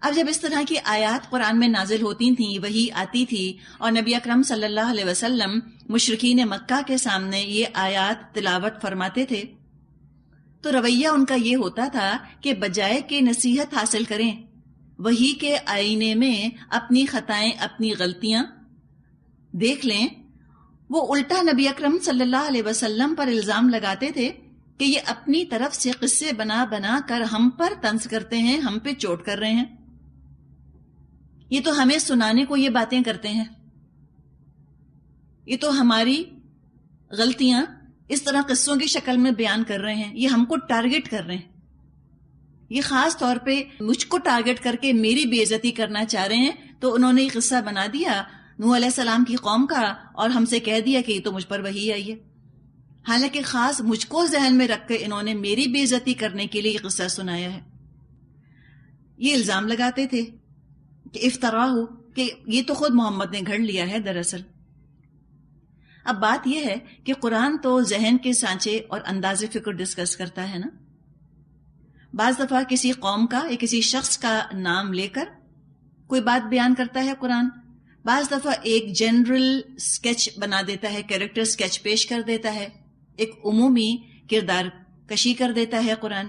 اب جب اس طرح کی آیات قرآن میں نازل ہوتی تھیں، وحی آتی تھی، اور نبی اکرم صلی اللہ علیہ وسلم مشرکین مکہ کے سامنے یہ آیات تلاوت فرماتے تھے، تو رویہ ان کا یہ ہوتا تھا کہ بجائے کہ نصیحت حاصل کریں، وحی کے آئینے میں اپنی خطائیں، اپنی غلطیاں دیکھ لیں، وہ الٹا نبی اکرم صلی اللہ علیہ وسلم پر الزام لگاتے تھے کہ یہ اپنی طرف سے قصے بنا بنا کر ہم پر طنز کرتے ہیں، ہم پہ چوٹ کر رہے ہیں، یہ تو ہمیں سنانے کو یہ باتیں کرتے ہیں، یہ تو ہماری غلطیاں اس طرح قصوں کی شکل میں بیان کر رہے ہیں، یہ ہم کو ٹارگٹ کر رہے ہیں، یہ خاص طور پہ مجھ کو ٹارگٹ کر کے میری بے عزتی کرنا چاہ رہے ہیں۔ تو انہوں نے یہ قصہ بنا دیا نوح علیہ السلام کی قوم کا، اور ہم سے کہہ دیا کہ یہ تو مجھ پر وحی آئی ہے، حالانکہ خاص مجھ کو ذہن میں رکھ کے انہوں نے میری بے عزتی کرنے کے لیے یہ قصہ سنایا ہے۔ یہ الزام لگاتے تھے کہ افطرا ہو، کہ یہ تو خود محمد نے گھڑ لیا ہے دراصل۔ اب بات یہ ہے کہ قرآن تو ذہن کے سانچے اور انداز فکر ڈسکس کرتا ہے نا، بعض دفعہ کسی قوم کا یا کسی شخص کا نام لے کر کوئی بات بیان کرتا ہے قرآن، بعض دفعہ ایک جنرل سکیچ بنا دیتا ہے، کیریکٹر سکیچ پیش کر دیتا ہے، ایک عمومی کردار کشی کر دیتا ہے قرآن۔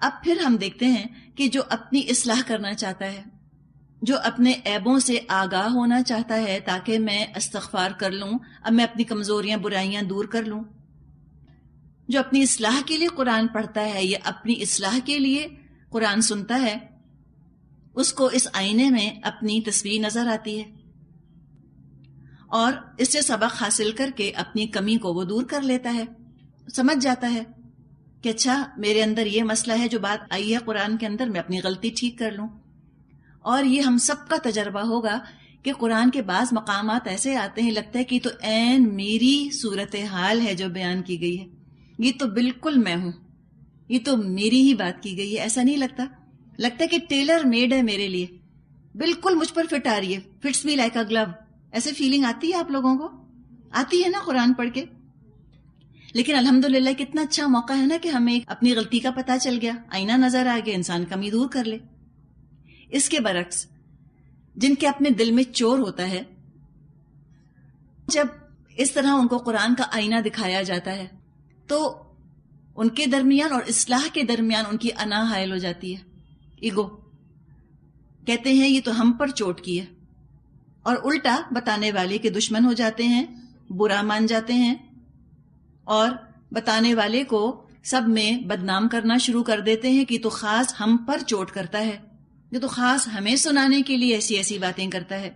اب پھر ہم دیکھتے ہیں کہ جو اپنی اصلاح کرنا چاہتا ہے، جو اپنے عیبوں سے آگاہ ہونا چاہتا ہے تاکہ میں استغفار کر لوں، اب میں اپنی کمزوریاں برائیاں دور کر لوں، جو اپنی اصلاح کے لیے قرآن پڑھتا ہے یا اپنی اصلاح کے لیے قرآن سنتا ہے، اس کو اس آئینے میں اپنی تصویر نظر آتی ہے، اور اس سے سبق حاصل کر کے اپنی کمی کو وہ دور کر لیتا ہے، سمجھ جاتا ہے کہ اچھا میرے اندر یہ مسئلہ ہے، جو بات آئی ہے قرآن کے اندر، میں اپنی غلطی ٹھیک کر لوں۔ اور یہ ہم سب کا تجربہ ہوگا کہ قرآن کے بعض مقامات ایسے آتے ہیں، لگتا ہے کہ تو عین میری صورتحال ہے جو بیان کی گئی ہے، یہ تو بالکل میں ہوں، یہ تو میری ہی بات کی گئی ہے، ایسا نہیں لگتا؟ لگتا ہے کہ ٹیلر میڈ ہے میرے لیے، بالکل مجھ پر فٹ آ رہی ہے، فٹس می لائک اے گلو، ایسے فیلنگ آتی ہے آپ لوگوں کو؟ آتی ہے نا قرآن پڑھ کے؟ لیکن الحمدللہ کتنا اچھا موقع ہے نا کہ ہمیں اپنی غلطی کا پتہ چل گیا، آئینہ نظر آ گیا، انسان کمی دور کر لے۔ اس کے برعکس جن کے اپنے دل میں چور ہوتا ہے، جب اس طرح ان کو قرآن کا آئینہ دکھایا جاتا ہے تو ان کے درمیان اور اصلاح کے درمیان ان کی انا حائل ہو جاتی ہے، ایگو، کہتے ہیں یہ تو ہم پر چوٹ کی ہے، اور الٹا بتانے والے کے دشمن ہو جاتے ہیں، برا مان جاتے ہیں، اور بتانے والے کو سب میں بدنام کرنا شروع کر دیتے ہیں کہ تو خاص ہم پر چوٹ کرتا ہے، یہ تو خاص ہمیں سنانے کے لیے ایسی ایسی باتیں کرتا ہے۔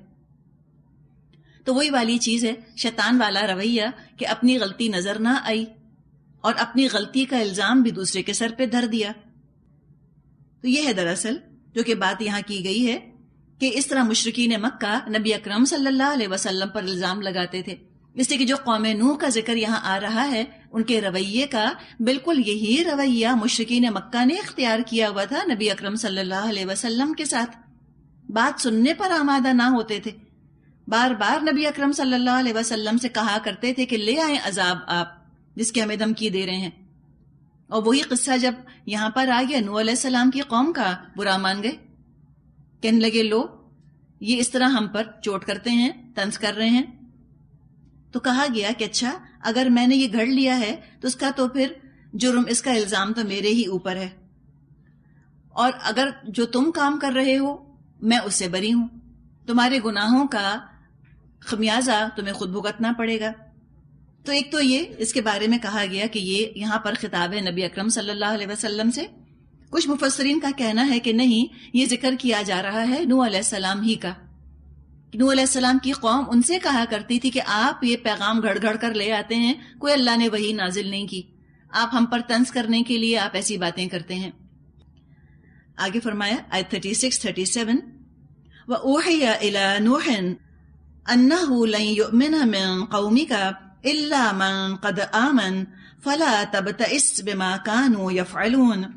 تو وہی والی چیز ہے شیطان والا رویہ کہ اپنی غلطی نظر نہ آئی اور اپنی غلطی کا الزام بھی دوسرے کے سر پہ دھر دیا۔ تو یہ ہے دراصل جو کہ بات یہاں کی گئی ہے کہ اس طرح مشرکین مکہ نبی اکرم صلی اللہ علیہ وسلم پر الزام لگاتے تھے، اس لیے کہ جو قوم نوح کا ذکر یہاں آ رہا ہے ان کے رویے کا بالکل یہی رویہ مشرکین مکہ نے اختیار کیا ہوا تھا نبی اکرم صلی اللہ علیہ وسلم کے ساتھ، بات سننے پر آمادہ نہ ہوتے تھے، بار بار نبی اکرم صلی اللہ علیہ وسلم سے کہا کرتے تھے کہ لے آئیں عذاب آپ جس کی ہمیں دھمکی دے رہے ہیں، اور وہی قصہ جب یہاں پر آ گیا نوح علیہ السلام کی قوم کا، برا مان گئے، کہنے لگے لو یہ اس طرح ہم پر چوٹ کرتے ہیں، طنز کر رہے ہیں۔ تو کہا گیا کہ اچھا اگر میں نے یہ گھڑ لیا ہے تو اس کا تو پھر جرم، اس کا الزام تو میرے ہی اوپر ہے، اور اگر جو تم کام کر رہے ہو میں اس سے بری ہوں، تمہارے گناہوں کا خمیازہ تمہیں خود بھگتنا پڑے گا۔ تو ایک تو یہ اس کے بارے میں کہا گیا کہ یہ یہاں پر خطاب ہے نبی اکرم صلی اللہ علیہ وسلم سے۔ کچھ مفسرین کا کہنا ہے کہ نہیں، یہ ذکر کیا جا رہا ہے نوح علیہ السلام ہی کا۔ نوح علیہ السلام کی قوم ان سے کہا کرتی تھی کہ آپ یہ پیغام گھڑ گھڑ کر لے آتے ہیں، کوئی اللہ نے وحی نازل نہیں کی، آپ ہم پر طنز کرنے کے لیے آپ ایسی باتیں کرتے ہیں۔ آگے فرمایا آیت 36-37 وَأُوحِيَ إِلَى نُوحٍ أَنَّهُ لَن يُؤْمِنَ مِن قَوْمِكَ إِلَّا مَن قَدْ آمَنَ فَلَا تَبْتَئِسْ بِمَا كَانُوا يَفْعَلُونَ۔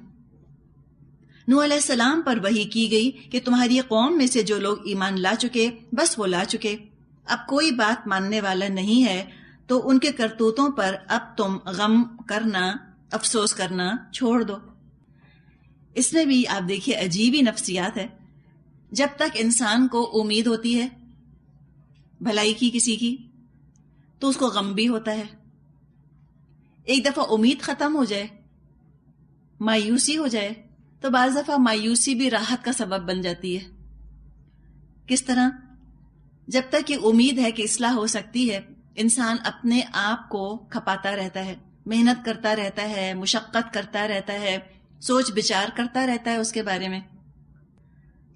نوح علیہ السلام پر وحی کی گئی کہ تمہاری قوم میں سے جو لوگ ایمان لا چکے بس وہ لا چکے، اب کوئی بات ماننے والا نہیں ہے، تو ان کے کرتوتوں پر اب تم غم کرنا، افسوس کرنا چھوڑ دو۔ اس میں بھی آپ دیکھیے عجیب ہی نفسیات ہے. جب تک انسان کو امید ہوتی ہے بھلائی کی کسی کی تو اس کو غم بھی ہوتا ہے. ایک دفعہ امید ختم ہو جائے، مایوسی ہو جائے، تو بعض دفعہ مایوسی بھی راحت کا سبب بن جاتی ہے. کس طرح؟ جب تک یہ امید ہے کہ اصلاح ہو سکتی ہے، انسان اپنے آپ کو کھپاتا رہتا ہے، محنت کرتا رہتا ہے، مشقت کرتا رہتا ہے، سوچ بچار کرتا رہتا ہے اس کے بارے میں.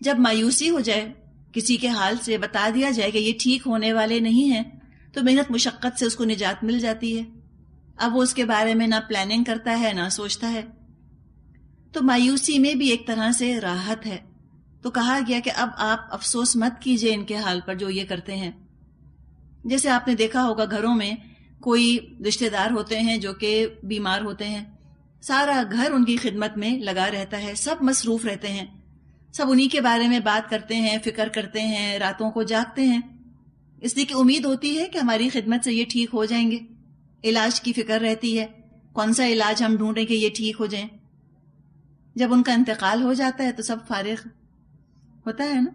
جب مایوسی ہو جائے، کسی کے حال سے بتا دیا جائے کہ یہ ٹھیک ہونے والے نہیں ہیں، تو محنت مشقت سے اس کو نجات مل جاتی ہے. اب وہ اس کے بارے میں نہ پلاننگ کرتا ہے نہ سوچتا ہے. تو مایوسی میں بھی ایک طرح سے راحت ہے. تو کہا گیا کہ اب آپ افسوس مت کیجئے ان کے حال پر جو یہ کرتے ہیں. جیسے آپ نے دیکھا ہوگا گھروں میں کوئی رشتہ دار ہوتے ہیں جو کہ بیمار ہوتے ہیں، سارا گھر ان کی خدمت میں لگا رہتا ہے، سب مصروف رہتے ہیں، سب انہی کے بارے میں بات کرتے ہیں، فکر کرتے ہیں، راتوں کو جاگتے ہیں، اس لیے کہ امید ہوتی ہے کہ ہماری خدمت سے یہ ٹھیک ہو جائیں گے. علاج کی فکر رہتی ہے، کون سا علاج ہم ڈھونڈیں کہ یہ ٹھیک ہو جائیں. جب ان کا انتقال ہو جاتا ہے تو سب فارغ ہوتا ہے نا.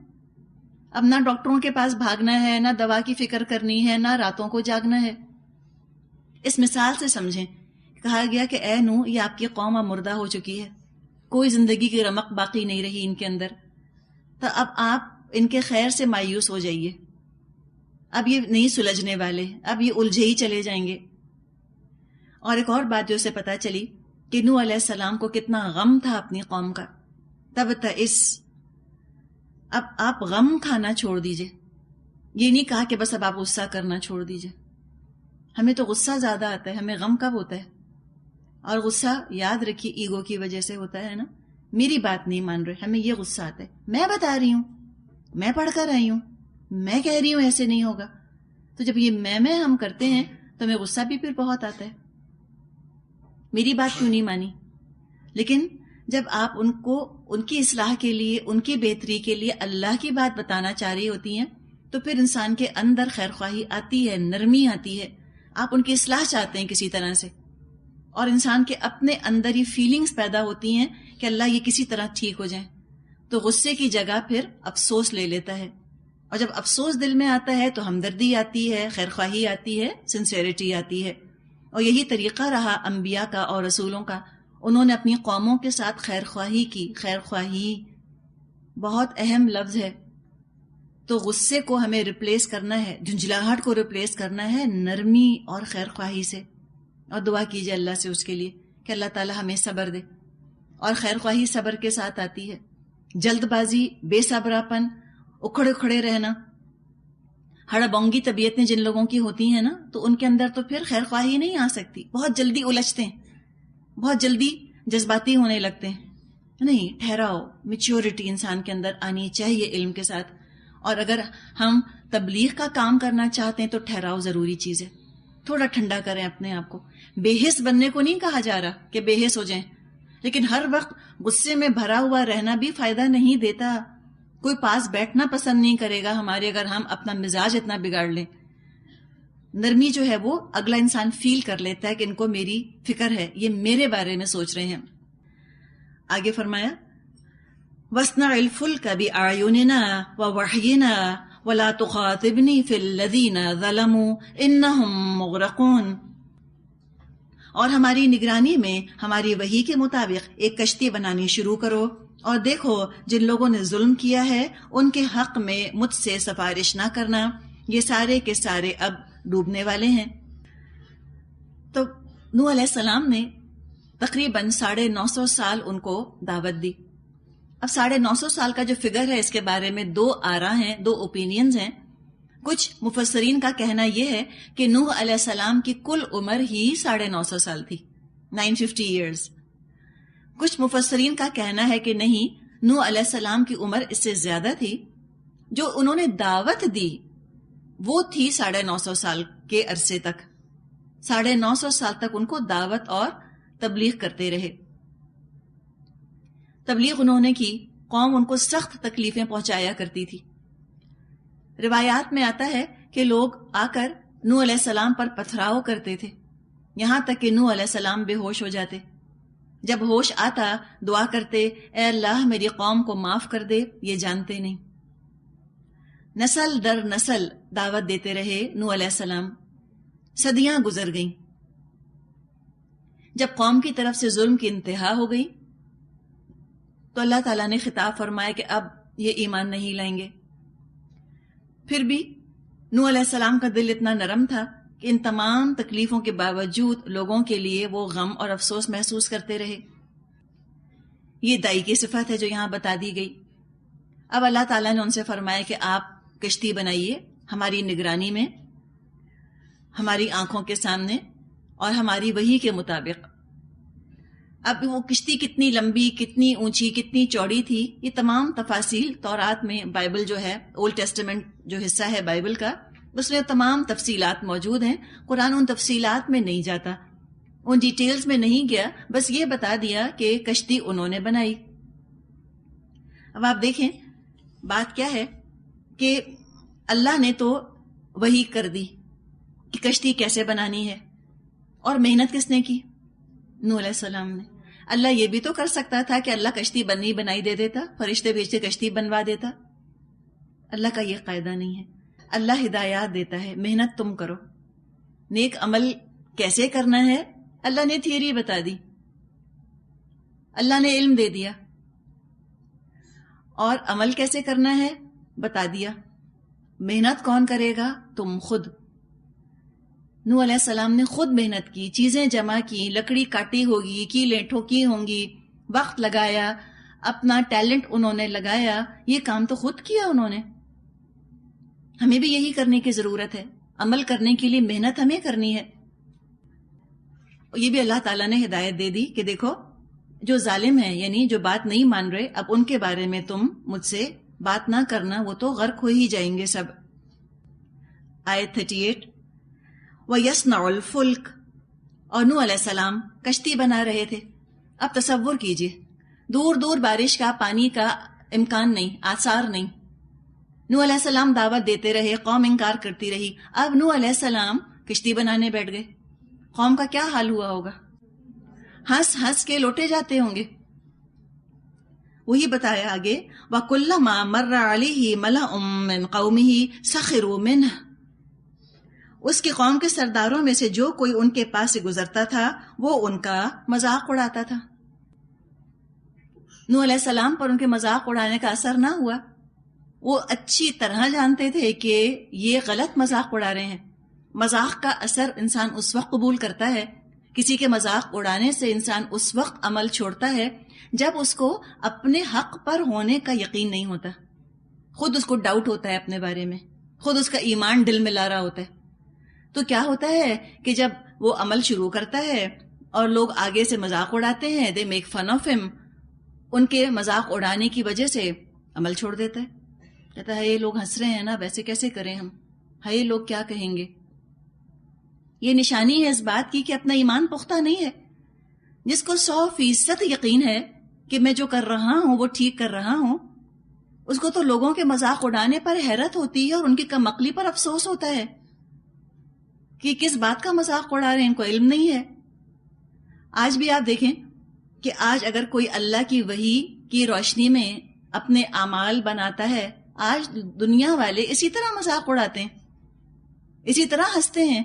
اب نہ ڈاکٹروں کے پاس بھاگنا ہے، نہ دوا کی فکر کرنی ہے، نہ راتوں کو جاگنا ہے. اس مثال سے سمجھیں، کہا گیا کہ اے نوح، یہ آپ کی قوم اب مردہ ہو چکی ہے، کوئی زندگی کی رمق باقی نہیں رہی ان کے اندر. تو اب آپ ان کے خیر سے مایوس ہو جائیے، اب یہ نہیں سلجھنے والے، اب یہ الجھے ہی چلے جائیں گے. اور ایک اور بات جو اسے پتہ چلی کہ نوح علیہ السلام کو کتنا غم تھا اپنی قوم کا. تب تئس، اب آپ غم کھانا چھوڑ دیجئے. یہ نہیں کہا کہ بس اب آپ غصہ کرنا چھوڑ دیجئے. ہمیں تو غصہ زیادہ آتا ہے، ہمیں غم کب ہوتا ہے؟ اور غصہ یاد رکھیے ایگو کی وجہ سے ہوتا ہے نا. میری بات نہیں مان رہے، ہمیں یہ غصہ آتا ہے. میں بتا رہی ہوں، میں پڑھ کر آئی ہوں، میں کہہ رہی ہوں ایسے نہیں ہوگا. تو جب یہ میں ہم کرتے ہیں تو ہمیں غصہ بھی پھر بہت آتا ہے، میری بات کیوں نہیں مانی. لیکن جب آپ ان کو ان کی اصلاح کے لیے، ان کی بہتری کے لیے اللہ کی بات بتانا چاہ رہی ہوتی ہیں تو پھر انسان کے اندر خیر خواہی آتی ہے، نرمی آتی ہے. آپ ان کی اصلاح چاہتے ہیں کسی طرح سے، اور انسان کے اپنے اندر یہ فیلنگز پیدا ہوتی ہیں کہ اللہ یہ کسی طرح ٹھیک ہو جائیں. تو غصے کی جگہ پھر افسوس لے لیتا ہے، اور جب افسوس دل میں آتا ہے تو ہمدردی آتی ہے، خیر خواہی آتی ہے، سنسیریٹی آتی ہے. اور یہی طریقہ رہا انبیاء کا اور رسولوں کا. انہوں نے اپنی قوموں کے ساتھ خیر خواہی کی. خیر خواہی بہت اہم لفظ ہے. تو غصے کو ہمیں ریپلیس کرنا ہے، جھنجھلاہٹ کو ریپلیس کرنا ہے نرمی اور خیر خواہی سے. اور دعا کیجئے اللہ سے اس کے لیے کہ اللہ تعالی ہمیں صبر دے. اور خیر خواہی صبر کے ساتھ آتی ہے. جلد بازی، بے صبراپن، اکھڑے کھڑے رہنا، ہڑا بونگی طبیعتیں جن لوگوں کی ہوتی ہیں نا، تو ان کے اندر تو پھر خیر خواہی نہیں آ سکتی. بہت جلدی الجھتے ہیں، بہت جلدی جذباتی ہونے لگتے ہیں. نہیں، ٹھہراؤ، میچیورٹی انسان کے اندر آنی چاہیے علم کے ساتھ. اور اگر ہم تبلیغ کا کام کرنا چاہتے ہیں تو ٹھہراؤ ضروری چیز ہے. تھوڑا ٹھنڈا کریں اپنے آپ کو. بے حس بننے کو نہیں کہا جا رہا کہ بے حس ہو جائیں، لیکن ہر وقت غصے میں بھرا ہوا رہنا بھی فائدہ نہیں دیتا. کوئی پاس بیٹھنا پسند نہیں کرے گا ہمارے اگر ہم اپنا مزاج اتنا بگاڑ لیں. نرمی جو ہے وہ اگلا انسان فیل کر لیتا ہے کہ ان کو میری فکر ہے، یہ میرے بارے میں سوچ رہے ہیں. آگے فرمایا وَاصْنَعِ الْفُلْكَ بِأَعْيُنِنَا وَوَحْيِنَا وَلَا تُخَاطِبْنِي فِي الَّذِينَ ظَلَمُوا إِنَّهُمْ مُغْرَقُونَ. اور ہماری نگرانی میں ہماری وحی کے مطابق ایک کشتی بنانی شروع کرو، اور دیکھو جن لوگوں نے ظلم کیا ہے ان کے حق میں مجھ سے سفارش نہ کرنا، یہ سارے کے سارے اب ڈوبنے والے ہیں. تو نوح علیہ السلام نے تقریباً 950 سال ان کو دعوت دی. اب 950 سال کا جو فگر ہے اس کے بارے میں 2 آراء ہیں، 2 اوپینینز ہیں. کچھ مفسرین کا کہنا یہ ہے کہ نوح علیہ السلام کی کل عمر ہی 950 سال تھی، 950 ایئرز. کچھ مفسرین کا کہنا ہے کہ نہیں، نوح علیہ السلام کی عمر اس سے زیادہ تھی. جو انہوں نے دعوت دی وہ تھی 950 سال کے عرصے تک. 950 سال تک ان کو دعوت اور تبلیغ کرتے رہے. تبلیغ انہوں نے کی، قوم ان کو سخت تکلیفیں پہنچایا کرتی تھی. روایات میں آتا ہے کہ لوگ آ کر نوح علیہ السلام پر پتھراؤ کرتے تھے، یہاں تک کہ نوح علیہ السلام بے ہوش ہو جاتے. جب ہوش آتا دعا کرتے اے اللہ میری قوم کو معاف کر دے، یہ جانتے نہیں۔ نسل در نسل دعوت دیتے رہے نوح علیہ السلام، صدیاں گزر گئیں۔ جب قوم کی طرف سے ظلم کی انتہا ہو گئی تو اللہ تعالیٰ نے خطاب فرمایا کہ اب یہ ایمان نہیں لائیں گے۔ پھر بھی نوح علیہ السلام کا دل اتنا نرم تھا کہ ان تمام تکلیفوں کے باوجود لوگوں کے لیے وہ غم اور افسوس محسوس کرتے رہے۔ یہ دائی کی صفت ہے جو یہاں بتا دی گئی۔ اب اللہ تعالیٰ نے ان سے فرمایا کہ آپ کشتی بنائیے ہماری نگرانی میں، ہماری آنکھوں کے سامنے اور ہماری وحی کے مطابق۔ اب وہ کشتی کتنی لمبی، کتنی اونچی، کتنی چوڑی تھی، یہ تمام تفاصیل تورات میں، بائبل جو ہے اولڈ ٹیسٹمنٹ جو حصہ ہے بائبل کا، اس میں تمام تفصیلات موجود ہیں۔ قرآن ان تفصیلات میں نہیں جاتا، ان ڈیٹیلز میں نہیں گیا، بس یہ بتا دیا کہ کشتی انہوں نے بنائی۔ اب آپ دیکھیں بات کیا ہے کہ اللہ نے تو وحی کر دی کہ کشتی کیسے بنانی ہے، اور محنت کس نے کی؟ نوح علیہ السلام نے۔ اللہ یہ بھی تو کر سکتا تھا کہ اللہ کشتی بنائی دے دیتا، فرشتے بھیج کے کشتی بنوا دیتا۔ اللہ کا یہ قاعدہ نہیں ہے، اللہ ہدایات دیتا ہے، محنت تم کرو۔ نیک عمل کیسے کرنا ہے اللہ نے تھیوری بتا دی، اللہ نے علم دے دیا، اور عمل کیسے کرنا ہے بتا دیا۔ محنت کون کرے گا؟ تم خود۔ نوح علیہ السلام نے خود محنت کی، چیزیں جمع کی، لکڑی کاٹی ہوگی، کیلیں ٹھوکی ہوں گی، وقت لگایا، اپنا ٹیلنٹ انہوں نے لگایا، یہ کام تو خود کیا انہوں نے۔ ہمیں بھی یہی کرنے کی ضرورت ہے، عمل کرنے کے لیے محنت ہمیں کرنی ہے۔ یہ بھی اللہ تعالیٰ نے ہدایت دے دی کہ دیکھو جو ظالم ہیں، یعنی جو بات نہیں مان رہے، اب ان کے بارے میں تم مجھ سے بات نہ کرنا، وہ تو غرق ہو ہی جائیں گے سب۔ آیت 38 وَيَصْنَعُ الْفُلْكَ، اور نوح علیہ السلام کشتی بنا رہے تھے۔ اب تصور کیجئے، دور دور بارش کا، پانی کا امکان نہیں، آثار نہیں۔ نوح علیہ السلام دعوت دیتے رہے، قوم انکار کرتی رہی۔ اب نوح علیہ السلام کشتی بنانے بیٹھ گئے، قوم کا کیا حال ہوا ہوگا؟ ہنس ہنس کے لوٹے جاتے ہوں گے۔ وہی بتایا آگے، وَكُلَّمَا مَرَّ عَلَيْهِ مَلَأٌ مِّن قَوْمِهِ سَخِرُوا مِنْهُ، اس کی قوم کے سرداروں میں سے جو کوئی ان کے پاس سے گزرتا تھا وہ ان کا مذاق اڑاتا تھا۔ نوح علیہ السلام پر ان کے مذاق اڑانے کا اثر نہ ہوا، وہ اچھی طرح جانتے تھے کہ یہ غلط مذاق اڑا رہے ہیں۔ مذاق کا اثر انسان اس وقت قبول کرتا ہے، کسی کے مذاق اڑانے سے انسان اس وقت عمل چھوڑتا ہے جب اس کو اپنے حق پر ہونے کا یقین نہیں ہوتا، خود اس کو ڈاؤٹ ہوتا ہے اپنے بارے میں، خود اس کا ایمان دل میں لا رہا ہوتا ہے۔ تو کیا ہوتا ہے کہ جب وہ عمل شروع کرتا ہے اور لوگ آگے سے مذاق اڑاتے ہیں، دے میک فن آف ہم، ان کے مذاق اڑانے کی وجہ سے عمل چھوڑ دیتا ہے، کہتا ہے یہ لوگ ہنس رہے ہیں نا، ویسے کیسے کریں ہم، ہے یہ لوگ کیا کہیں گے۔ یہ نشانی ہے اس بات کی کہ اپنا ایمان پختہ نہیں ہے۔ جس کو 100% یقین ہے کہ میں جو کر رہا ہوں وہ ٹھیک کر رہا ہوں، اس کو تو لوگوں کے مذاق اڑانے پر حیرت ہوتی ہے اور ان کی کم عقلی پر افسوس ہوتا ہے کہ کس بات کا مذاق اڑا رہے ہیں، ان کو علم نہیں ہے۔ آج بھی آپ دیکھیں کہ آج اگر کوئی اللہ کی وحی کی روشنی میں اپنے اعمال بناتا ہے، آج دنیا والے اسی طرح مذاق اڑاتے ہیں، اسی طرح ہنستے ہیں۔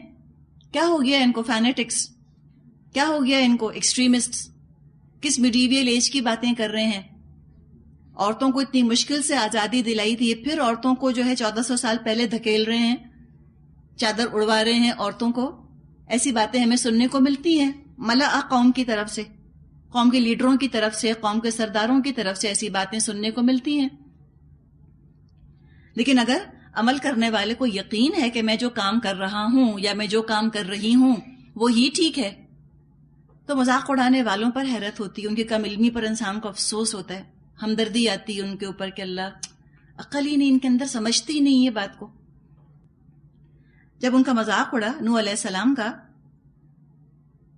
کیا ہو گیا ان کو؟ فینیٹکس، کیا ہو گیا ان کو؟ ایکسٹریمسٹ، کس میڈیویل ایج کی باتیں کر رہے ہیں؟ عورتوں کو اتنی مشکل سے آزادی دلائی تھی، پھر عورتوں کو جو ہے 1400 سال پہلے دھکیل رہے ہیں، چادر اڑوا رہے ہیں عورتوں کو۔ ایسی باتیں ہمیں سننے کو ملتی ہیں ملأ قوم کی طرف سے، قوم کے لیڈروں کی طرف سے، قوم کے سرداروں کی طرف سے ایسی باتیں سننے کو ملتی ہیں۔ لیکن اگر عمل کرنے والے کو یقین ہے کہ میں جو کام کر رہا ہوں یا میں جو کام کر رہی ہوں وہ ہی ٹھیک ہے، تو مذاق اڑانے والوں پر حیرت ہوتی ہے، ان کی کم علمی پر انسان کو افسوس ہوتا ہے، ہمدردی آتی ہے ان کے اوپر کہ اللہ، عقل ہی نہیں ان کے اندر، سمجھتی ہی نہیں یہ بات کو۔ جب ان کا مذاق اڑا نوح علیہ السلام کا،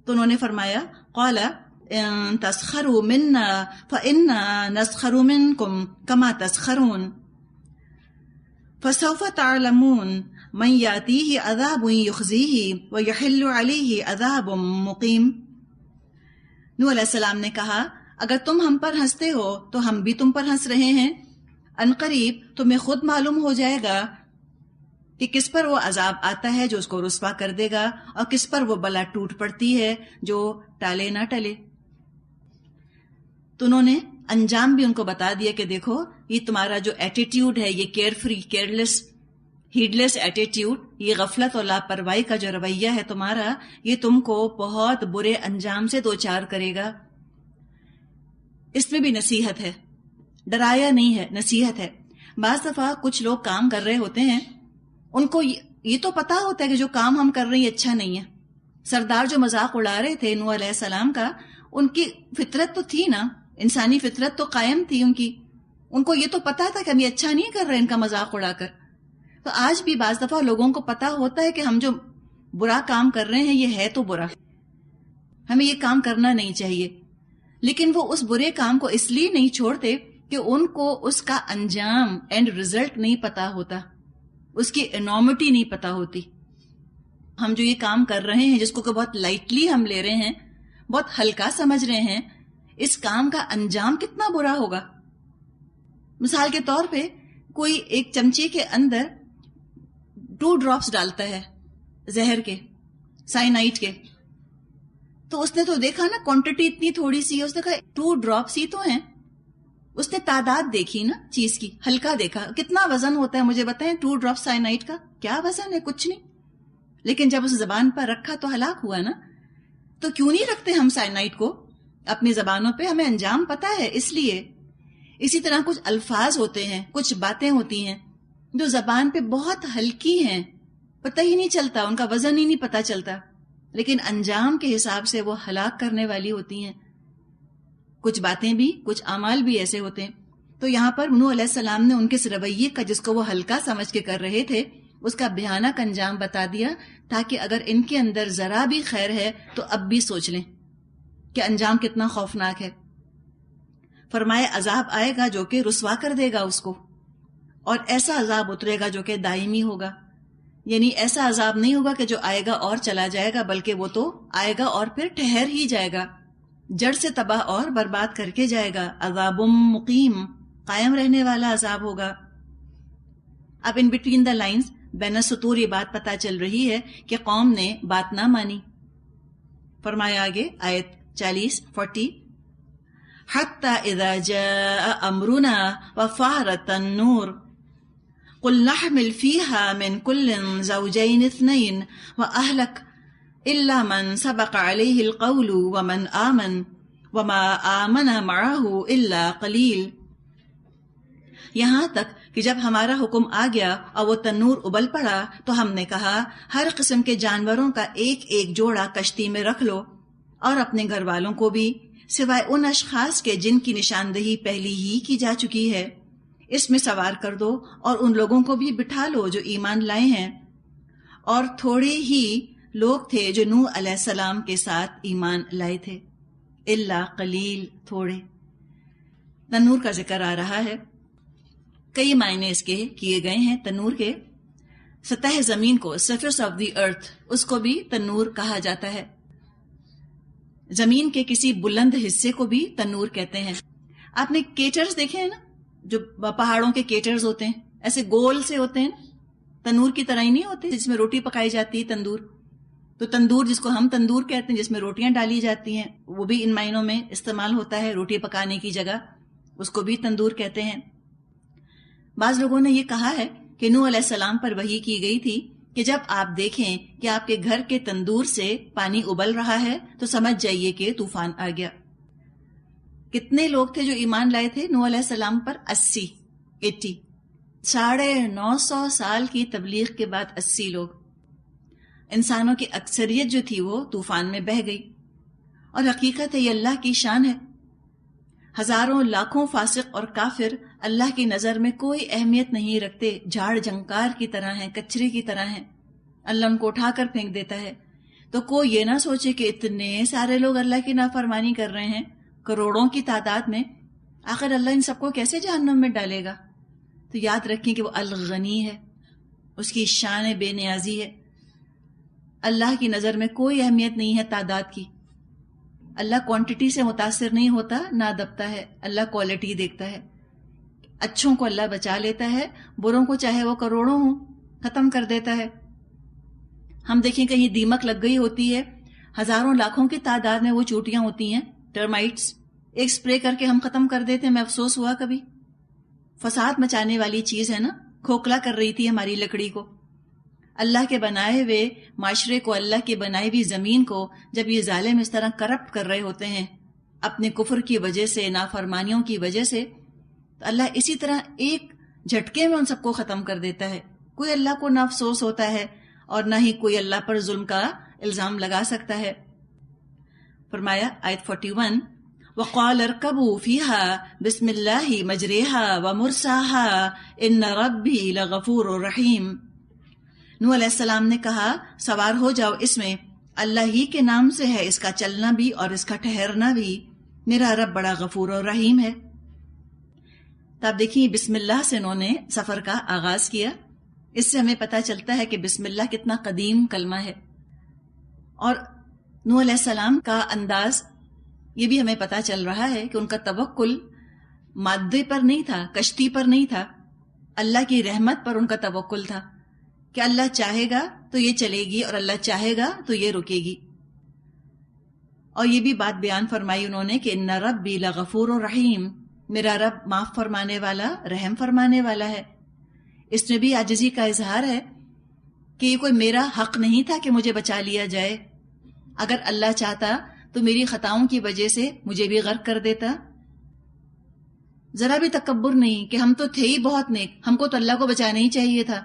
تو انہوں نے فرمایا قال ان تسخروا منا فإنا نسخر منكم كما تسخرون فسوف تعلمون من يأتيه عذاب يخزيه ويحل عليه عذاب مقيم۔ نوح علیہ السلام نے کہا اگر تم ہم پر ہنستے ہو تو ہم بھی تم پر ہنس رہے ہیں، عنقریب تمہیں خود معلوم ہو جائے گا کہ کس پر وہ عذاب آتا ہے جو اس کو رسوا کر دے گا، اور کس پر وہ بلا ٹوٹ پڑتی ہے جو ٹالے نہ ٹلے۔ تو انہوں نے انجام بھی ان کو بتا دیا کہ دیکھو یہ تمہارا جو ایٹیٹیوڈ ہے، یہ care free, care less, had less attitude, یہ غفلت اور لاپرواہی کا جو رویہ ہے تمہارا، یہ تم کو بہت برے انجام سے دوچار کرے گا۔ اس میں بھی نصیحت ہے، ڈرایا نہیں ہے، نصیحت ہے۔ بعض دفعہ کچھ لوگ کام کر رہے ہوتے ہیں، ان کو یہ تو پتا ہوتا ہے کہ جو کام ہم کر رہے ہیں یہ اچھا نہیں ہے۔ سردار جو مذاق اڑا رہے تھے نوح علیہ السلام کا، ان کی فطرت تو تھی نا، انسانی فطرت تو قائم تھی ان کی، ان کو یہ تو پتا تھا کہ ہم یہ اچھا نہیں کر رہے ان کا مذاق اڑا کر۔ تو آج بھی بعض دفعہ لوگوں کو پتا ہوتا ہے کہ ہم جو برا کام کر رہے ہیں یہ ہے تو برا، ہمیں یہ کام کرنا نہیں چاہیے، لیکن وہ اس برے کام کو اس لیے نہیں چھوڑتے کہ ان کو اس کا انجام، اینڈ ریزلٹ نہیں پتا ہوتا، اس کی انارمٹی نہیں پتا ہوتی۔ ہم جو یہ کام کر رہے ہیں جس کو کہ بہت لائٹلی ہم لے رہے ہیں، بہت ہلکا سمجھ رہے ہیں، اس کام کا انجام کتنا برا ہوگا۔ مثال کے طور پہ کوئی ایک چمچے کے اندر 2 ڈراپس ڈالتا ہے زہر کے، سائنائڈ کے، تو اس نے تو دیکھا نا کوانٹٹی اتنی تھوڑی سی ہے، اس نے کہا 2 ڈراپس ہی تو ہیں، اس نے تعداد دیکھی نا چیز کی، ہلکا دیکھا، کتنا وزن ہوتا ہے مجھے بتائیں 2 ڈراپس سائنائڈ کا، کیا وزن ہے؟ کچھ نہیں، لیکن جب اس زبان پر رکھا تو ہلاک ہوا نا۔ تو کیوں نہیں رکھتے ہم سائنائڈ کو اپنی زبانوں پہ؟ ہمیں انجام پتا ہے اس لیے۔ اسی طرح کچھ الفاظ ہوتے ہیں، کچھ باتیں ہوتی ہیں جو زبان پہ بہت ہلکی ہیں، پتہ ہی نہیں چلتا، ان کا وزن ہی نہیں پتہ چلتا، لیکن انجام کے حساب سے وہ ہلاک کرنے والی ہوتی ہیں۔ کچھ باتیں بھی، کچھ اعمال بھی ایسے ہوتے ہیں۔ تو یہاں پر نوح علیہ السلام نے ان کے اس رویے کا، جس کو وہ ہلکا سمجھ کے کر رہے تھے، اس کا بھیانک انجام بتا دیا، تاکہ اگر ان کے اندر ذرا بھی خیر ہے تو اب بھی سوچ لیں کہ انجام کتنا خوفناک ہے۔ فرمایا عذاب آئے گا جو کہ رسوا کر دے گا اس کو، اور ایسا عذاب اترے گا جو کہ دائمی ہوگا، یعنی ایسا عذاب نہیں ہوگا کہ جو آئے گا اور چلا جائے گا، بلکہ وہ تو آئے گا اور پھر ٹھہر ہی جائے گا، جڑ سے تباہ اور برباد کر کے جائے گا۔ عذاب مقیم، قائم رہنے والا عذاب ہوگا۔ اب ان بٹوین دا لائنز، بین السطور یہ بات پتا چل رہی ہے کہ قوم نے بات نہ مانی۔ فرمایا آگے آیت 40 حتی اذا جاء امرنا وفارت النور قل نحمل فيها من كل زوجين 2 وأهلك إلا من سبق عليه القول ومن آمن وما آمن معه إلا قليل۔ یہاں تک کہ جب ہمارا حکم آ گیا اور وہ تنور ابل پڑا تو ہم نے کہا ہر قسم کے جانوروں کا ایک ایک جوڑا کشتی میں رکھ لو، اور اپنے گھر والوں کو بھی، سوائے ان اشخاص کے جن کی نشاندہی پہلی ہی کی جا چکی ہے، اس میں سوار کر دو، اور ان لوگوں کو بھی بٹھا لو جو ایمان لائے ہیں۔ اور تھوڑے ہی لوگ تھے جو نوح علیہ السلام کے ساتھ ایمان لائے تھے، الا قلیل، تھوڑے۔ تنور کا ذکر آ رہا ہے، کئی معنی اس کے کیے گئے ہیں تنور کے۔ سطح زمین کو، سرفیس آف دی ارتھ، اس کو بھی تنور کہا جاتا ہے۔ زمین کے کسی بلند حصے کو بھی تنور کہتے ہیں۔ آپ نے کیٹرز دیکھے ہیں نا، جو پہاڑوں کے کیٹرز ہوتے ہیں، ایسے گول سے ہوتے ہیں، تنور کی طرح ہی نہیں ہوتے، جس میں روٹی پکائی جاتی ہے، تندور۔ تو تندور جس کو ہم تندور کہتے ہیں، جس میں روٹیاں ڈالی جاتی ہیں، وہ بھی ان معنوں میں استعمال ہوتا ہے، روٹی پکانے کی جگہ، اس کو بھی تندور کہتے ہیں۔ بعض لوگوں نے یہ کہا ہے کہ نوح علیہ السلام پر وحی کی گئی تھی کہ جب آپ دیکھیں کہ آپ کے گھر کے تندور سے پانی ابل رہا ہے تو سمجھ جائیے کہ طوفان آ گیا۔ کتنے لوگ تھے جو ایمان لائے تھے نوح علیہ السلام پر؟ 80۔ 950 سال کی تبلیغ کے بعد 80 لوگ، انسانوں کی اکثریت جو تھی وہ طوفان میں بہہ گئی۔ اور حقیقت ہے یہ اللہ کی شان ہے۔ ہزاروں لاکھوں فاسق اور کافر اللہ کی نظر میں کوئی اہمیت نہیں رکھتے، جھاڑ جھنکار کی طرح ہیں، کچرے کی طرح ہیں، اللہ ان کو اٹھا کر پھینک دیتا ہے۔ تو کوئی یہ نہ سوچے کہ اتنے سارے لوگ اللہ کی نافرمانی کر رہے ہیں، کروڑوں کی تعداد میں، آخر اللہ ان سب کو کیسے جہنم میں ڈالے گا؟ تو یاد رکھیں کہ وہ الغنی ہے، اس کی شان بے نیازی ہے، اللہ کی نظر میں کوئی اہمیت نہیں ہے تعداد کی۔ اللہ کوانٹٹی سے متاثر نہیں ہوتا، نہ دبتا ہے، اللہ کوالٹی دیکھتا ہے. اچھوں کو اللہ بچا لیتا ہے، بروں کو چاہے وہ کروڑوں ہوں ختم کر دیتا ہے. ہم دیکھیں کہیں دیمک لگ گئی ہوتی ہے، ہزاروں لاکھوں کی تعداد میں وہ چوٹیاں ہوتی ہیں، ٹرمائٹس، ایک سپرے کر کے ہم ختم کر دیتے ہیں. میں افسوس ہوا کبھی. فساد مچانے والی چیز ہے نا، کھوکھلا کر رہی تھی ہماری لکڑی کو. اللہ کے بنائے ہوئے معاشرے کو، اللہ کی بنائی ہوئی زمین کو جب یہ ظالم اس طرح کرپٹ کر رہے ہوتے ہیں اپنے کفر کی وجہ سے، نافرمانیوں کی وجہ سے، تو اللہ اسی طرح ایک جھٹکے میں ان سب کو ختم کر دیتا ہے. کوئی اللہ کو نہ افسوس ہوتا ہے اور نہ ہی کوئی اللہ پر ظلم کا الزام لگا سکتا ہے. فرمایا آیت 41، وَقَالَ ارْكَبُوا فِيهَا بِسْمِ اللَّهِ مَجْرَاهَا وَمُرْسَاهَا إِنَّ رَبِّي لَغَفُورٌ رَحِيمٌ. نوح علیہ السلام نے کہا سوار ہو جاؤ اس میں، اللہ ہی کے نام سے ہے اس کا چلنا بھی اور اس کا ٹھہرنا بھی، میرا رب بڑا غفور اور رحیم ہے. تو آپ دیکھیے بسم اللہ سے انہوں نے سفر کا آغاز کیا. اس سے ہمیں پتہ چلتا ہے کہ بسم اللہ کتنا قدیم کلمہ ہے. اور نوح علیہ السلام کا انداز یہ بھی ہمیں پتہ چل رہا ہے کہ ان کا توکل مادے پر نہیں تھا، کشتی پر نہیں تھا، اللہ کی رحمت پر ان کا توکل تھا کہ اللہ چاہے گا تو یہ چلے گی اور اللہ چاہے گا تو یہ رکے گی. اور یہ بھی بات بیان فرمائی انہوں نے کہ ان ربی لغفور رحیم، میرا رب معاف فرمانے والا، رحم فرمانے والا ہے. اس میں بھی عاجزی کا اظہار ہے کہ یہ کوئی میرا حق نہیں تھا کہ مجھے بچا لیا جائے. اگر اللہ چاہتا تو میری خطاؤں کی وجہ سے مجھے بھی غرق کر دیتا. ذرا بھی تکبر نہیں کہ ہم تو تھے ہی بہت نیک، ہم کو تو اللہ کو بچانا ہی چاہیے تھا.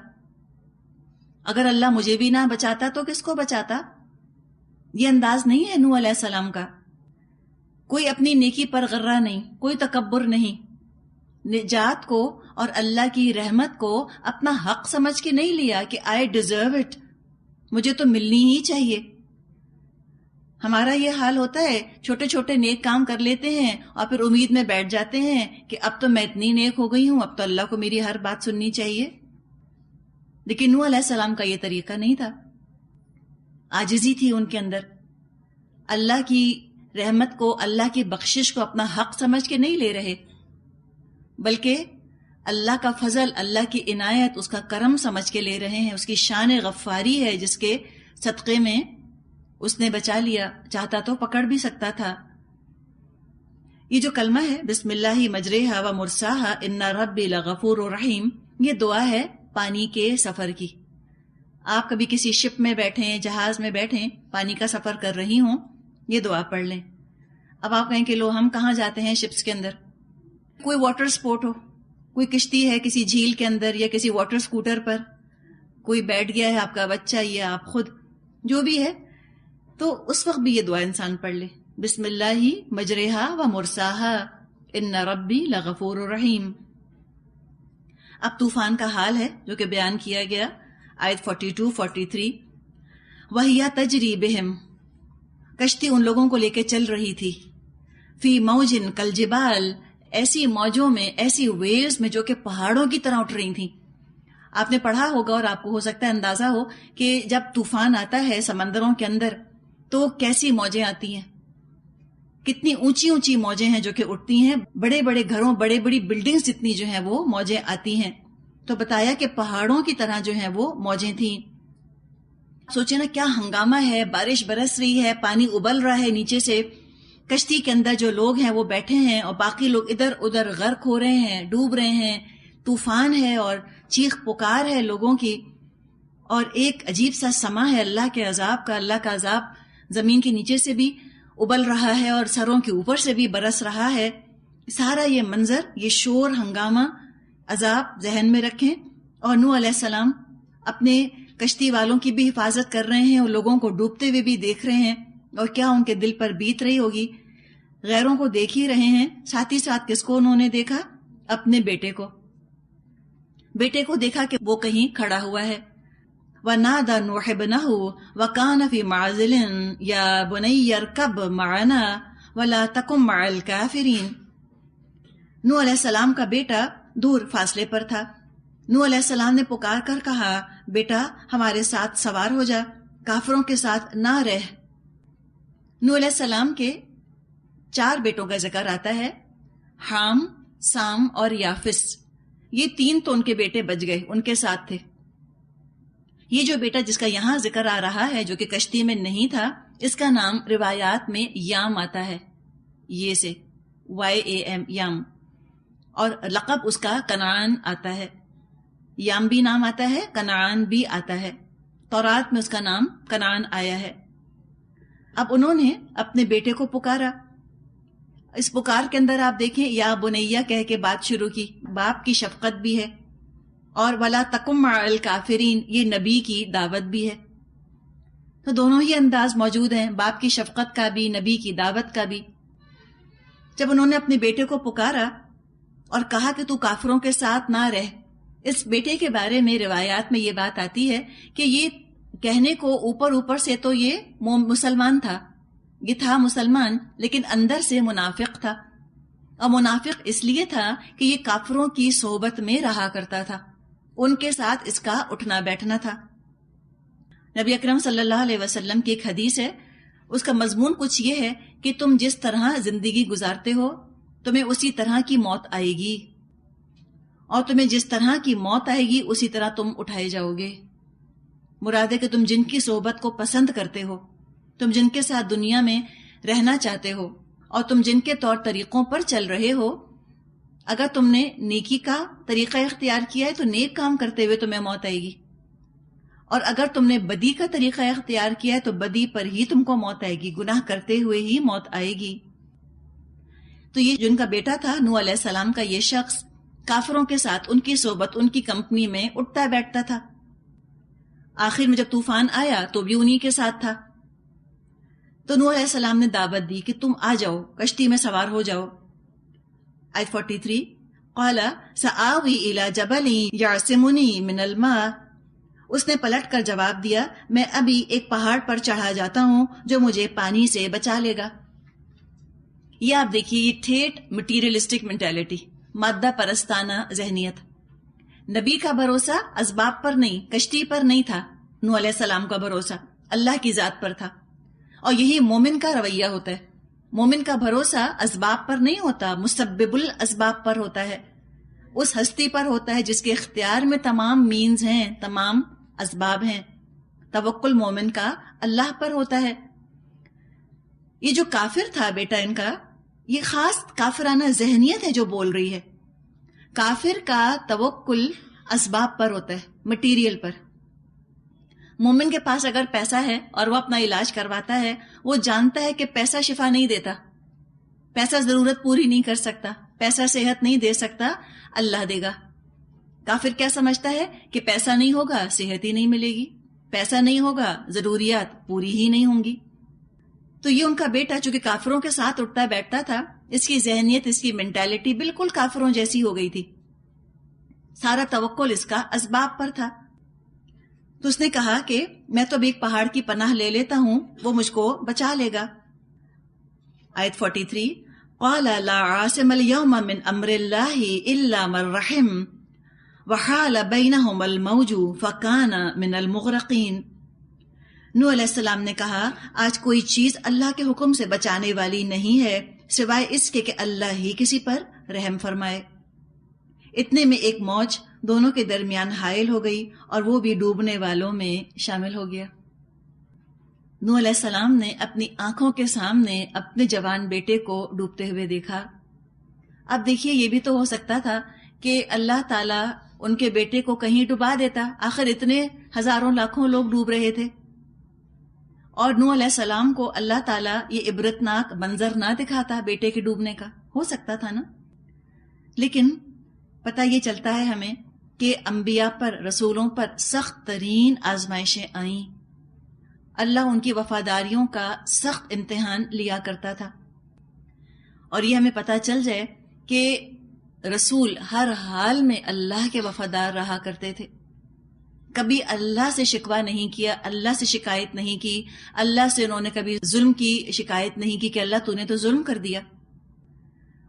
اگر اللہ مجھے بھی نہ بچاتا تو کس کو بچاتا؟ یہ انداز نہیں ہے نوح علیہ السلام کا. کوئی اپنی نیکی پر غرہ نہیں، کوئی تکبر نہیں. نجات کو اور اللہ کی رحمت کو اپنا حق سمجھ کے نہیں لیا کہ آئی ڈیزرو اٹ، مجھے تو ملنی ہی چاہیے. ہمارا یہ حال ہوتا ہے، چھوٹے چھوٹے نیک کام کر لیتے ہیں اور پھر امید میں بیٹھ جاتے ہیں کہ اب تو میں اتنی نیک ہو گئی ہوں، اب تو اللہ کو میری ہر بات سننی چاہیے. لیکن نوح علیہ السلام کا یہ طریقہ نہیں تھا. عاجزی تھی ان کے اندر. اللہ کی رحمت کو، اللہ کی بخشش کو اپنا حق سمجھ کے نہیں لے رہے، بلکہ اللہ کا فضل، اللہ کی عنایت، اس کا کرم سمجھ کے لے رہے ہیں. اس کی شان غفاری ہے جس کے صدقے میں اس نے بچا لیا. چاہتا تو پکڑ بھی سکتا تھا. یہ جو کلمہ ہے بسم اللہ مجریہا و مرساہا ان ربی لغفور رحیم، یہ دعا ہے پانی کے سفر کی. آپ کبھی کسی شپ میں بیٹھیں، جہاز میں بیٹھیں، پانی کا سفر کر رہی ہوں، یہ دعا پڑھ لیں. اب آپ کہیں کہ لو ہم کہاں جاتے ہیں شپس کے اندر؟ کوئی واٹر سپورٹ ہو، کوئی کشتی ہے کسی جھیل کے اندر یا کسی واٹر سکوٹر پر، کوئی بیٹھ گیا ہے، آپ کا بچہ یا آپ خود، جو بھی ہے، تو اس وقت بھی یہ دعا انسان پڑھ لے، بسم اللہ مجریہا و مرساہا ان ربی لغفور رحیم. اب طوفان کا حال ہے جو کہ بیان کیا گیا آیت 42-43. وَهِيَ تَجْرِي بِهِمْ، کشتی ان لوگوں کو لے کے چل رہی تھی، فی موج کالجبال، ایسی موجوں میں، ایسی ویوز میں جو کہ پہاڑوں کی طرح اٹھ رہی تھیں. آپ نے پڑھا ہوگا اور آپ کو ہو سکتا ہے اندازہ ہو کہ جب طوفان آتا ہے سمندروں کے اندر تو کیسی موجیں آتی ہیں، کتنی اونچی اونچی موجیں ہیں جو کہ اٹھتی ہیں، بڑے بڑے گھروں، بڑے بڑی بلڈنگز جتنی جو ہیں وہ موجیں آتی ہیں. تو بتایا کہ پہاڑوں کی طرح جو ہیں وہ موجیں تھیں. سوچے نا کیا ہنگامہ ہے، بارش برس رہی ہے، پانی ابل رہا ہے نیچے سے، کشتی کے اندر جو لوگ ہیں وہ بیٹھے ہیں اور باقی لوگ ادھر ادھر غرق ہو رہے ہیں، ڈوب رہے ہیں، طوفان ہے اور چیخ پکار ہے لوگوں کی، اور ایک عجیب سا سما ہے اللہ کے عذاب کا. اللہ کا عذاب زمین کے نیچے سے بھی ابل رہا ہے اور سروں کے اوپر سے بھی برس رہا ہے. سارا یہ منظر، یہ شور، ہنگامہ، عذاب ذہن میں رکھیں. اور نوح علیہ السلام اپنے کشتی والوں کی بھی حفاظت کر رہے ہیں اور لوگوں کو ڈوبتے ہوئے بھی دیکھ رہے ہیں، اور کیا ان کے دل پر بیت رہی ہوگی. غیروں کو دیکھ ہی رہے ہیں، ساتھ ہی ساتھ کس کو انہوں نے دیکھا؟ اپنے بیٹے کو. بیٹے کو دیکھا کہ وہ کہیں کھڑا ہوا ہے. وَنَادَى نُوحُ ابْنَهُ وَكَانَ فِي مَعْزِلٍ يَا بُنَيَّ ارْكَبْ مَعَنَا وَلَا تَكُن مَعَ الْكَافِرِينَ. نوح علیہ السلام کا بیٹا دور فاصلے پر تھا. نوح علیہ السلام نے پکار کر کہا، بیٹا ہمارے ساتھ سوار ہو جا، کافروں کے ساتھ نہ رہ. نوح علیہ السلام کے 4 بیٹوں کا ذکر آتا ہے، حام، سام اور یافس. یہ 3 تو ان کے بیٹے بچ گئے، ان کے ساتھ تھے. یہ جو بیٹا جس کا یہاں ذکر آ رہا ہے جو کہ کشتی میں نہیں تھا، اس کا نام روایات میں یام آتا ہے، یہ سے YAM، یام. اور لقب اس کا کنعان آتا ہے. یام بھی نام آتا ہے، کنعان بھی آتا ہے. تورات میں اس کا نام کنعان آیا ہے. اب انہوں نے اپنے بیٹے کو پکارا. اس پکار کے اندر آپ دیکھیں یا بنیہ کہہ کے بات شروع کی، باپ کی شفقت بھی ہے، اور ولا تکم مع الکافرین، یہ نبی کی دعوت بھی ہے. تو دونوں ہی انداز موجود ہیں، باپ کی شفقت کا بھی، نبی کی دعوت کا بھی. جب انہوں نے اپنے بیٹے کو پکارا اور کہا کہ تو کافروں کے ساتھ نہ رہ، اس بیٹے کے بارے میں روایات میں یہ بات آتی ہے کہ یہ کہنے کو اوپر سے تو یہ مسلمان تھا، یہ تھا مسلمان، لیکن اندر سے منافق تھا. اور منافق اس لیے تھا کہ یہ کافروں کی صحبت میں رہا کرتا تھا، ان کے ساتھ اس کا اٹھنا بیٹھنا تھا. نبی اکرم صلی اللہ علیہ وسلم کی ایک حدیث ہے، اس کا مضمون کچھ یہ ہے کہ تم جس طرح زندگی گزارتے ہو تمہیں اسی طرح کی موت آئے گی، اور تمہیں جس طرح کی موت آئے گی اسی طرح تم اٹھائے جاؤ گے. مراد ہے کہ تم جن کی صحبت کو پسند کرتے ہو، تم جن کے ساتھ دنیا میں رہنا چاہتے ہو، اور تم جن کے طور طریقوں پر چل رہے ہو، اگر تم نے نیکی کا طریقہ اختیار کیا ہے تو نیک کام کرتے ہوئے تمہیں موت آئے گی، اور اگر تم نے بدی کا طریقہ اختیار کیا ہے تو بدی پر ہی تم کو موت آئے گی، گناہ کرتے ہوئے ہی موت آئے گی. تو یہ جن کا بیٹا تھا نوح علیہ السلام کا، یہ شخص کافروں کے ساتھ ان کی صحبت، ان کی کمپنی میں اٹھتا بیٹھتا تھا. آخر میں جب طوفان آیا تو بھی انہی کے ساتھ تھا. تو نوح علیہ السلام نے دعوت دی کہ تم آ جاؤ، کشتی میں سوار ہو جاؤ. آیت 43 قال سآوی الی جبل یعصمنی من الماء، اس نے پلٹ کر جواب دیا میں ابھی ایک پہاڑ پر چڑھا جاتا ہوں جو مجھے پانی سے بچا لے گا. یہ آپ دیکھیے، یہ ٹھیٹ مٹیریلسٹک مینٹیلٹی، مادہ پرستانہ ذہنیت. نبی کا بھروسہ اسباب پر نہیں، کشتی پر نہیں تھا، نوح علیہ السلام کا بھروسہ اللہ کی ذات پر تھا. اور یہی مومن کا رویہ ہوتا ہے. مومن کا بھروسہ اسباب پر نہیں ہوتا، مسبب الاسباب پر ہوتا ہے، اس ہستی پر ہوتا ہے جس کے اختیار میں تمام مینز ہیں، تمام اسباب ہیں. توکل مومن کا اللہ پر ہوتا ہے. یہ جو کافر تھا بیٹا ان کا، یہ خاص کافرانہ ذہنیت ہے جو بول رہی ہے. کافر کا توکل اسباب پر ہوتا ہے، مٹیریل پر. مومن کے پاس اگر پیسہ ہے اور وہ اپنا علاج کرواتا ہے، وہ جانتا ہے کہ پیسہ شفا نہیں دیتا، پیسہ ضرورت پوری نہیں کر سکتا، پیسہ صحت نہیں دے سکتا، اللہ دے گا. کافر کیا سمجھتا ہے کہ پیسہ نہیں ہوگا صحت ہی نہیں ملے گی، پیسہ نہیں ہوگا ضروریات پوری ہی نہیں ہوں گی. تو یہ ان کا بیٹا چونکہ کافروں کے ساتھ اٹھتا بیٹھتا تھا، اس کی ذہنیت، اس کی مینٹالٹی بالکل کافروں جیسی ہو گئی تھی. سارا توکل اس کا اسباب پر تھا. تو اس نے کہا کہ میں تو اب ایک پہاڑ کی پناہ لے لیتا ہوں، وہ مجھ کو بچا لے گا. آیت 43 قال لا عاصم اليوم من امر اللہ الا من رحم وحال بینہم الموج فکان من المغرقین. نوح علیہ السلام نے کہا آج کوئی چیز اللہ کے حکم سے بچانے والی نہیں ہے سوائے اس کے کہ اللہ ہی کسی پر رحم فرمائے. اتنے میں ایک موج دونوں کے درمیان حائل ہو گئی اور وہ بھی ڈوبنے والوں میں شامل ہو گیا. نوح علیہ السلام نے اپنی آنکھوں کے سامنے اپنے جوان بیٹے کو ڈوبتے ہوئے دیکھا. اب دیکھیے یہ بھی تو ہو سکتا تھا کہ اللہ تعالیٰ ان کے بیٹے کو کہیں ڈبا دیتا، آخر اتنے ہزاروں لاکھوں لوگ ڈوب رہے تھے، اور نوح علیہ السلام کو اللہ تعالیٰ یہ عبرتناک منظر نہ دکھاتا بیٹے کے ڈوبنے کا. ہو سکتا تھا نا. لیکن پتہ یہ چلتا ہے ہمیں کہ انبیاء پر، رسولوں پر سخت ترین آزمائشیں آئیں. اللہ ان کی وفاداریوں کا سخت امتحان لیا کرتا تھا. اور یہ ہمیں پتہ چل جائے کہ رسول ہر حال میں اللہ کے وفادار رہا کرتے تھے. کبھی اللہ سے شکوہ نہیں کیا، اللہ سے شکایت نہیں کی، اللہ سے انہوں نے کبھی ظلم کی شکایت نہیں کی کہ اللہ تو نے تو ظلم کر دیا.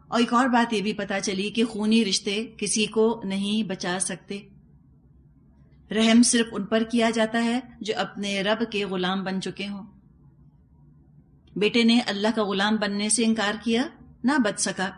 اور ایک اور بات یہ بھی پتہ چلی کہ خونی رشتے کسی کو نہیں بچا سکتے. رحم صرف ان پر کیا جاتا ہے جو اپنے رب کے غلام بن چکے ہوں. بیٹے نے اللہ کا غلام بننے سے انکار کیا، نہ بچ سکا،